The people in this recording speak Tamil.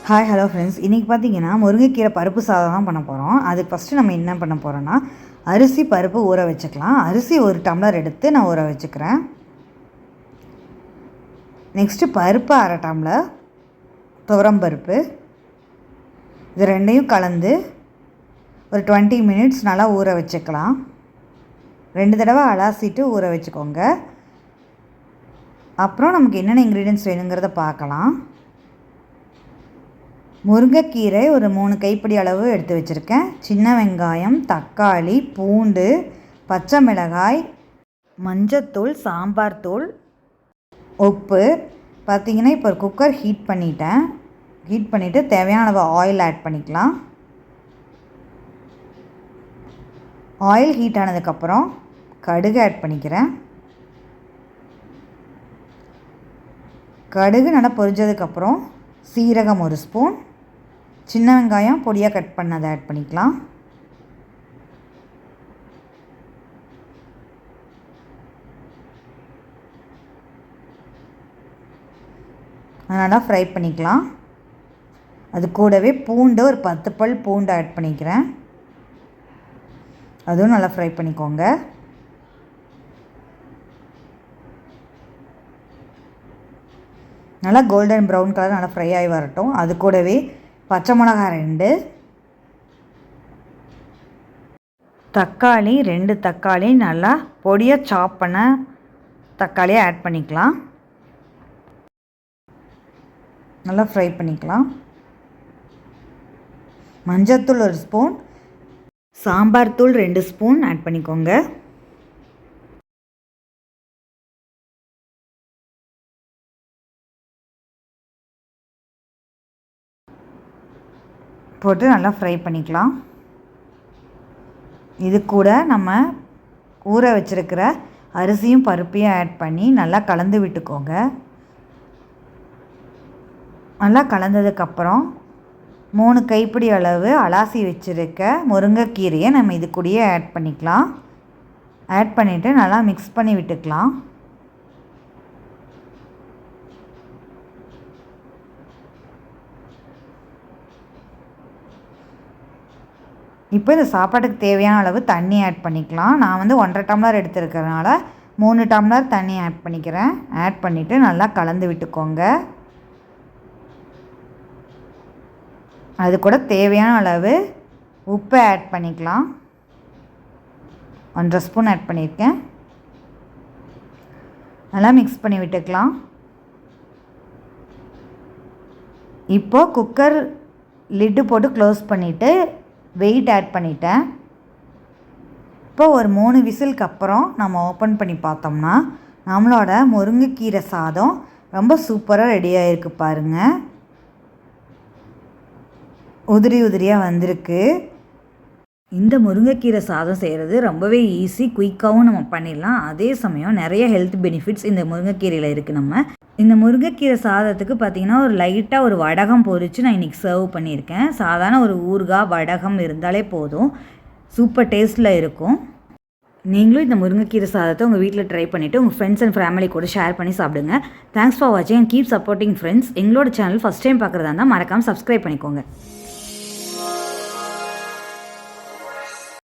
ஹாய் ஹலோ ஃப்ரெண்ட்ஸ், இன்றைக்கி பார்த்தீங்கன்னா முருங்கைக்கீரை பருப்பு சாதம் தான் பண்ண போகிறோம். அதுக்கு ஃபஸ்ட்டு நம்ம என்ன பண்ண போகிறோன்னா, அரிசி பருப்பு ஊற வச்சுக்கலாம். அரிசி 1 டம்ளர் எடுத்து நான் ஊற வச்சுக்கிறேன். நெக்ஸ்ட்டு பருப்பு 1/2 டம்ளர், துவரம்பருப்பு, இது ரெண்டையும் கலந்து ஒரு 20 மினிட்ஸ் நல்லா ஊற வச்சுக்கலாம். 2 தடவை அலாசிட்டு ஊற வச்சுக்கோங்க. அப்புறம் நமக்கு என்னென்ன இன்க்ரீடியன்ட்ஸ் வேணுங்கிறத பார்க்கலாம். முருங்கைக்கீரை ஒரு 3 கைப்பிடி அளவு எடுத்து வச்சுருக்கேன். சின்ன வெங்காயம், தக்காளி, பூண்டு, பச்சை மிளகாய், மஞ்சத்தூள், சாம்பார் தூள், உப்பு. பார்த்திங்கன்னா இப்போ ஒரு குக்கர் ஹீட் பண்ணிவிட்டு தேவையான அளவு ஆயில் ஆட் பண்ணிக்கலாம். ஆயில் ஹீட் ஆனதுக்கப்புறம் கடுகு ஆட் பண்ணிக்கிறேன். கடுகு நல்லா பொரிஞ்சதுக்கப்புறம் சீரகம் 1 ஸ்பூன், சின்ன வெங்காயம் பொடியாக கட் பண்ணதை ஆட் பண்ணிக்கலாம். நல்லா ஃப்ரை பண்ணிக்கலாம். அது கூடவே பூண்டு ஒரு 10 பல் பூண்டு ஆட் பண்ணிக்கிறேன். அதுவும் நல்லா ஃப்ரை பண்ணிக்கோங்க. நல்லா கோல்டன் ப்ரௌன் கலர் நல்லா ஃப்ரை ஆகி வரட்டும். அது கூடவே பச்சை மிளகாய் 2, தக்காளி 2 தக்காளி நல்லா பொடியாக சாப் பண்ண தக்காளியை ஆட் பண்ணிக்கலாம். நல்லா ஃப்ரை பண்ணிக்கலாம். மஞ்சத்தூள் 1 ஸ்பூன், சாம்பார் தூள் 2 ஸ்பூன் ஆட் பண்ணிக்கோங்க. போட்டு நல்லா ஃப்ரை பண்ணிக்கலாம். இது கூட நம்ம ஊற வச்சுருக்கிற அரிசியும் பருப்பையும் ஆட் பண்ணி நல்லா கலந்து விட்டுக்கோங்க. நல்லா கலந்ததுக்கப்புறம் 3 கைப்பிடி அளவு அலாசி வச்சுருக்க முருங்கைக்கீரையை நம்ம இது கூடயே ஆட் பண்ணிக்கலாம். ஆட் பண்ணிவிட்டு நல்லா மிக்ஸ் பண்ணி விட்டுக்கலாம். இப்போ இந்த சாப்பாட்டுக்கு தேவையான அளவு தண்ணி ஆட் பண்ணிக்கலாம். நான் 1.5 டம்ளர் எடுத்துருக்கிறதுனால 3 டம்ளர் தண்ணி ஆட் பண்ணிக்கிறேன். ஆட் பண்ணிவிட்டு நல்லா கலந்து விட்டுக்கோங்க. அது கூட தேவையான அளவு உப்பை ஆட் பண்ணிக்கலாம். 1.5 ஸ்பூன் ஆட் பண்ணியிருக்கேன். நல்லா மிக்ஸ் பண்ணி விட்டுக்கலாம். இப்போது குக்கர் லிட்டு போட்டு க்ளோஸ் பண்ணிவிட்டு வெயிட் ஆட் பண்ணிட்டேன். இப்போ ஒரு 3 விசிலுக்கு அப்புறம் நம்ம ஓப்பன் பண்ணி பார்த்தோம்னா நம்மளோட முருங்கைக்கீரை சாதம் ரொம்ப சூப்பராக ரெடியாக இருக்குது பாருங்கள். உதிரி உதிரியாக வந்திருக்கு. இந்த முருங்கைக்கீரை சாதம் செய்கிறது ரொம்பவே ஈஸி, குயிக்காகவும் நம்ம பண்ணிடலாம். அதே சமயம் நிறைய ஹெல்த் பெனிஃபிட்ஸ் இந்த முருங்கைக்கீரையில் இருக்குது. இந்த முருங்கைக்கீரை சாதத்துக்கு பார்த்திங்கன்னா ஒரு லைட்டாக ஒரு வடகம் பொரித்து நான் இன்றைக்கி சர்வ் பண்ணியிருக்கேன். சாதாரண ஒரு ஊறுகாய் வடகம் இருந்தாலே போதும், சூப்பர் டேஸ்ட்டில் இருக்கும். நீங்களும் இந்த முருங்கைக்கீரை சாதத்தை உங்கள் வீட்டில் ட்ரை பண்ணிவிட்டு உங்கள் ஃப்ரெண்ட்ஸ் அண்ட் ஃபேமிலி கூட ஷேர் பண்ணி சாப்பிடுங்க. தேங்க்ஸ் ஃபார் வாட்சிங் அண்ட் கீப் சப்போர்ட்டிங் ஃப்ரெண்ட்ஸ். எங்களோட சேனல் ஃபஸ்ட் டைம் பார்க்குறதா இருந்தால் மறக்காமல் சப்ஸ்கிரைப் பண்ணிக்கோங்க.